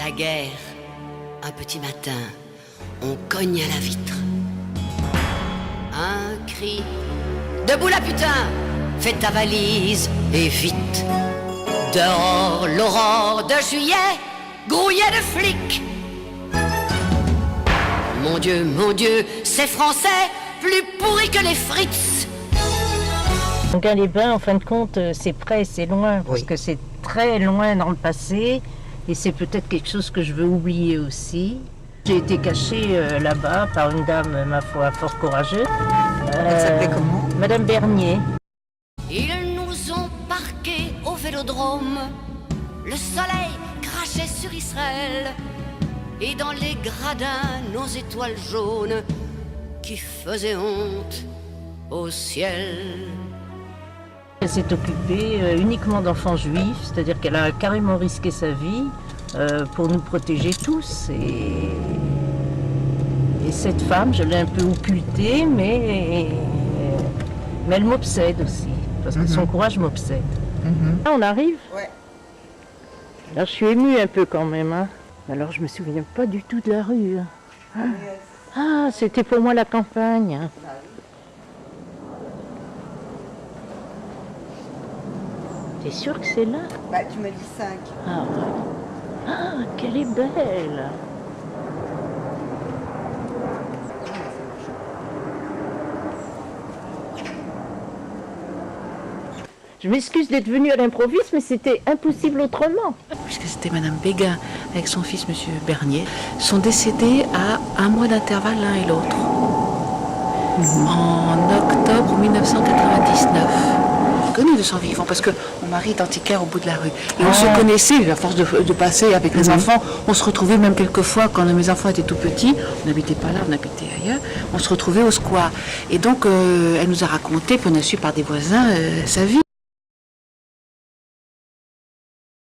La guerre, un petit matin, on cogne à la vitre. Un cri, debout la putain, fais ta valise et vite. Dehors, l'aurore de juillet, grouillait de flics. Mon Dieu, c'est français, plus pourri que les frites. Gand-les-Bains, en fin de compte, c'est près, c'est loin, parce que c'est très loin dans le passé, et c'est peut-être quelque chose que je veux oublier aussi. J'ai été cachée là-bas par une dame, ma foi, fort courageuse. Elle s'appelait comment? Madame Bernier. Ils nous ont parqués au Vélodrome. Le soleil crachait sur Israël. Et dans les gradins, nos étoiles jaunes qui faisaient honte au ciel. Elle s'est occupée uniquement d'enfants juifs, c'est-à-dire qu'elle a carrément risqué sa vie pour nous protéger tous. Et cette femme, je l'ai un peu occultée, mais elle m'obsède aussi, parce que son courage m'obsède. Là, on arrive. Ouais. Alors, je suis émue un peu quand même. Hein. Alors, je me souviens pas du tout de la rue. Ah, c'était pour moi la campagne. Hein. T'es sûre que c'est là? Bah, tu m'as dit 5. Ah ouais. Ah, qu'elle est belle! Je m'excuse d'être venue à l'improviste, mais c'était impossible autrement. Puisque c'était Madame Béguin avec son fils Monsieur Bernier, sont décédés à un mois d'intervalle l'un et l'autre. En octobre 1999. Connu de son vivant parce que mon mari est antiquaire au bout de la rue. Et on se connaissait, à force de passer avec les enfants, on se retrouvait même quelquefois quand mes enfants étaient tout petits, on n'habitait pas là, on habitait ailleurs, on se retrouvait au square. Et donc elle nous a raconté, puis on a su par des voisins sa vie.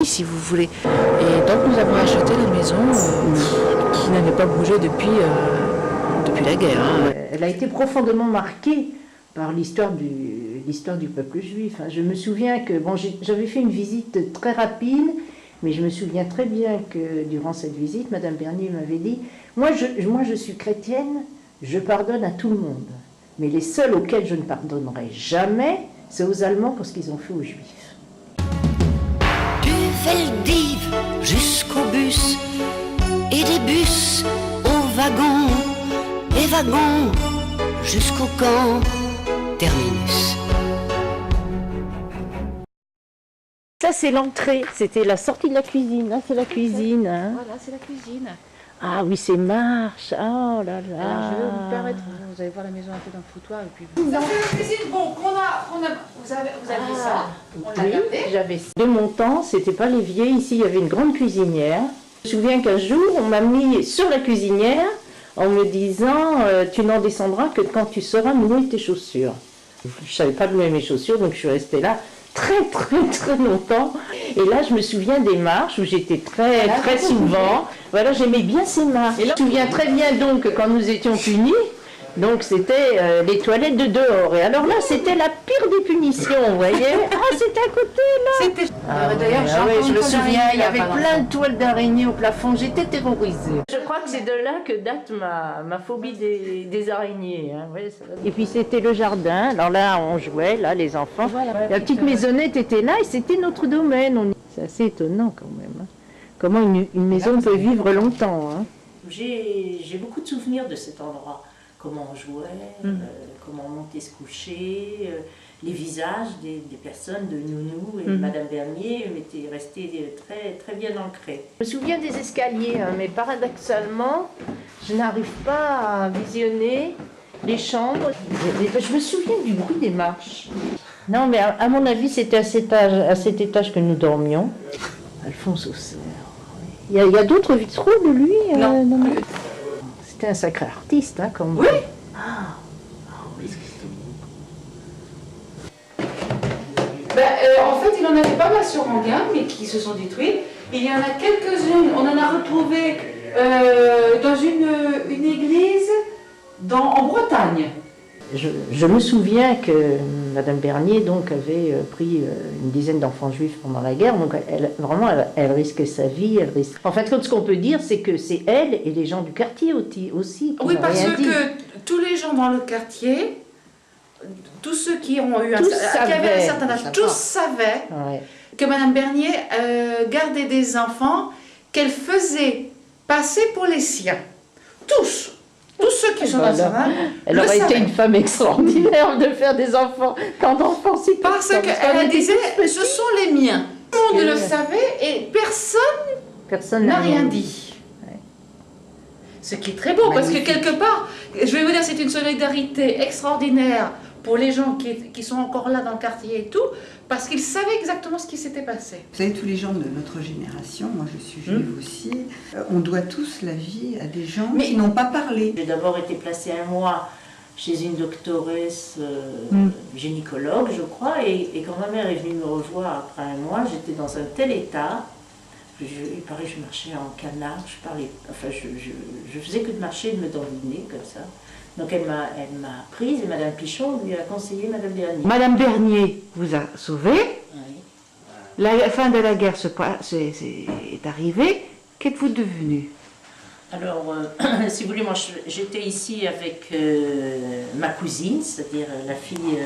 Si vous voulez. Et donc nous avons acheté la maison qui n'avait pas bougé depuis la guerre. Hein. Elle a été profondément marquée par l'histoire du peuple juif. Je me souviens que, bon, j'avais fait une visite très rapide, mais je me souviens très bien que durant cette visite, Madame Bernier m'avait dit, moi je suis chrétienne, je pardonne à tout le monde, mais les seuls auxquels je ne pardonnerai jamais, c'est aux Allemands pour ce qu'ils ont fait aux Juifs. Du Veldiv jusqu'au bus, et des bus aux wagons, et wagons jusqu'au camp terminus. Ça c'est l'entrée, c'était la sortie de la cuisine, là c'est la cuisine. Hein. Voilà, c'est la cuisine. Ah oui, ces marches, oh là là. Alors je vais vous permettre, vous allez voir la maison un peu dans le foutoir et puis... Ça c'est la cuisine, bon, vous avez ça, on l'a Oui, gardé. j'avais ça. De mon temps, c'était pas l'évier, ici il y avait une grande cuisinière. Je me souviens qu'un jour, on m'a mis sur la cuisinière en me disant tu n'en descendras que quand tu sauras nouer tes chaussures. Je ne savais pas nouer mes chaussures, donc je suis restée là très longtemps. Et là, je me souviens des marches où j'étais très souvent. Voilà, j'aimais bien ces marches. Et là, je me souviens très bien donc que quand nous étions punis, donc c'était les toilettes de dehors. Et alors là, c'était la pire des punitions, vous voyez. Ah, c'était à côté, là. D'ailleurs, Je me souviens, il y avait pas plein de toiles d'araignées au plafond. J'étais terrorisée. Je crois que c'est de là que date ma phobie des araignées. Hein. Ouais, et puis c'était le jardin. Alors là, on jouait, là, les enfants. La petite maisonnette était là et c'était notre domaine. C'est assez étonnant quand même. Hein. Comment une maison peut vivre longtemps. Hein. J'ai beaucoup de souvenirs de cet endroit. Comment on jouait, comment on montait se coucher, les visages des personnes, de Nounou et de Madame Bernier étaient restés très bien ancrés. Je me souviens des escaliers, hein, mais paradoxalement, je n'arrive pas à visionner les chambres. Je me souviens du bruit des marches. Non, mais à mon avis, c'était à cet étage que nous dormions. Alphonse Auxerre. Il y a d'autres vitraux de lui Non. C'était un sacré artiste, hein, comme Oui. oui. En fait, il en avait pas mal sur Anguin, mais qui se sont détruits. Il y en a quelques-unes, on en a retrouvé dans une église en Bretagne. Je me souviens que Madame Bernier donc avait pris une dizaine d'enfants juifs pendant la guerre, donc elle risquait sa vie. En fait, ce qu'on peut dire, c'est que c'est elle et les gens du quartier aussi. Oui, parce que tous les gens dans le quartier, tous ceux qui ont eu qui avaient un certain âge, tous savaient que Madame Bernier gardait des enfants qu'elle faisait passer pour les siens. Tous ceux qui sont dans son âge. Elle aurait été une femme extraordinaire de faire des enfants, tant d'enfants si parce qu'elle disait, ce sont les miens. Tout le monde le savait et personne n'a rien dit. Ouais. Ce qui est très beau, parce que quelque part, je vais vous dire, c'est une solidarité extraordinaire pour les gens qui sont encore là dans le quartier et tout, parce qu'ils savaient exactement ce qui s'était passé. Vous savez, tous les gens de notre génération, moi je suis juive aussi, on doit tous la vie à des gens qui n'ont pas parlé. J'ai d'abord été placée 1 mois chez une doctoresse gynécologue, je crois, et quand ma mère est venue me revoir après 1 mois, j'étais dans un tel état, il paraît que je marchais en canard, je faisais que de marcher et de me dandiner comme ça. Donc elle m'a prise et Madame Pichon lui a conseillé Madame Bernier. Madame Bernier vous a sauvé. Oui. La fin de la guerre est arrivée. Qu'êtes-vous devenue? Alors, si vous voulez, moi j'étais ici avec ma cousine, c'est-à-dire la fille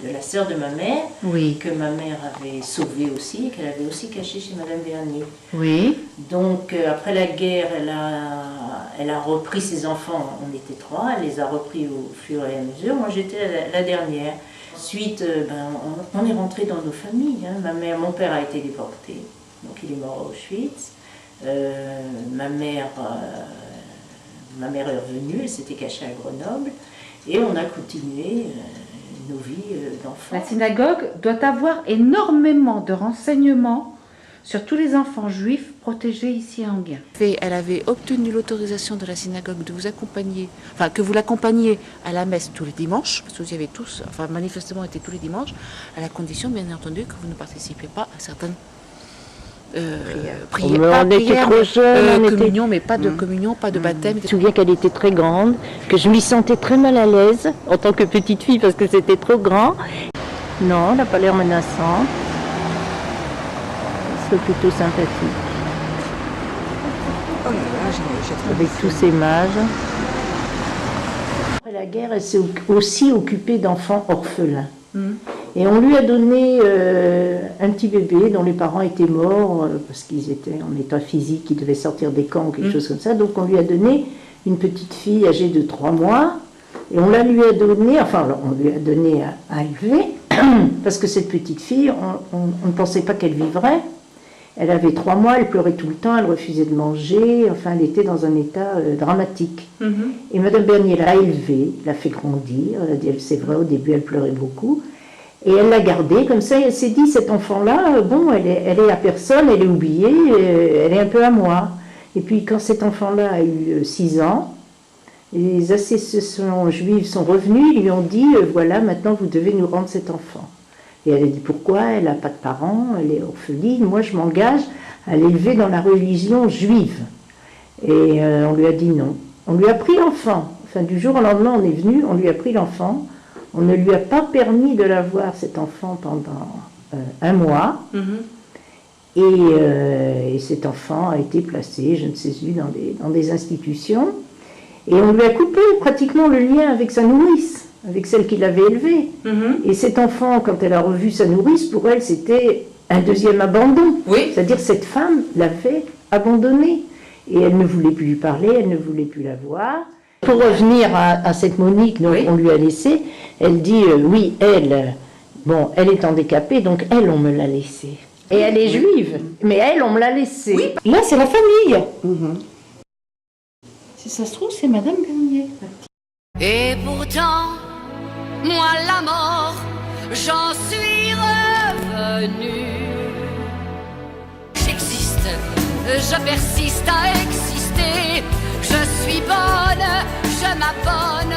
de la sœur de ma mère, que ma mère avait sauvée aussi, et qu'elle avait aussi cachée chez Madame Bernier. Oui. Donc, après la guerre, elle a repris ses enfants, on était 3, elle les a repris au fur et à mesure. Moi j'étais la dernière. Ensuite, on est rentré dans nos familles. Hein. Mon père a été déporté, donc il est mort à Auschwitz. Ma mère est revenue, elle s'était cachée à Grenoble et on a continué nos vies d'enfants. La synagogue doit avoir énormément de renseignements sur tous les enfants juifs protégés ici à Enghien. Elle avait obtenu l'autorisation de la synagogue de vous accompagner, enfin que vous l'accompagniez à la messe tous les dimanches, parce que vous y avez tous, enfin manifestement était tous les dimanches, à la condition bien entendu que vous ne participiez pas à certaines prières. On était trop jeunes, communion, mais pas de communion, pas de baptême. Je me souviens qu'elle était très grande, que je m'y sentais très mal à l'aise en tant que petite fille parce que c'était trop grand. Non, elle n'a pas l'air menaçante. C'est plutôt sympathique. Avec tous ces mages. Après la guerre, elle s'est aussi occupée d'enfants orphelins. Et on lui a donné un petit bébé dont les parents étaient morts parce qu'ils étaient en état physique, ils devaient sortir des camps ou quelque chose comme ça. Donc on lui a donné une petite fille âgée de 3 mois et on lui a donné à élever parce que cette petite fille, on ne pensait pas qu'elle vivrait. Elle avait 3 mois, elle pleurait tout le temps, elle refusait de manger, enfin elle était dans un état dramatique. Et Madame Bernier l'a élevée, l'a fait grandir, elle a dit, c'est vrai, au début elle pleurait beaucoup, et elle l'a gardée comme ça, et elle s'est dit, cet enfant-là, bon, elle est à personne, elle est oubliée, elle est un peu à moi. Et puis quand cet enfant-là a eu 6 ans, les associations juives sont revenues, ils lui ont dit, voilà, maintenant vous devez nous rendre cet enfant. Et elle a dit pourquoi, elle n'a pas de parents, elle est orpheline, moi je m'engage à l'élever dans la religion juive. Et on lui a dit non. On lui a pris l'enfant. Enfin, du jour au lendemain, on est venu, on lui a pris l'enfant. On ne lui a pas permis de l'avoir, cet enfant, pendant 1 mois. Et cet enfant a été placé, je ne sais où, dans des institutions. Et on lui a coupé pratiquement le lien avec sa nourrice, avec celle qui l'avait élevé. Et cet enfant, quand elle a revu sa nourrice, pour elle, c'était un deuxième abandon. C'est-à-dire cette femme l'avait abandonnée. Et elle ne voulait plus lui parler, elle ne voulait plus la voir. Pour revenir à cette Monique dont on lui a laissé, elle dit, oui, elle est handicapée, donc elle, on me l'a laissée. Et elle est juive, mais elle, on me l'a laissée. Oui, là, c'est la famille. Si ça se trouve, c'est Madame Bernier. Et pourtant, moi la mort, j'en suis revenue. J'existe, je persiste à exister. Je suis bonne, je m'abonne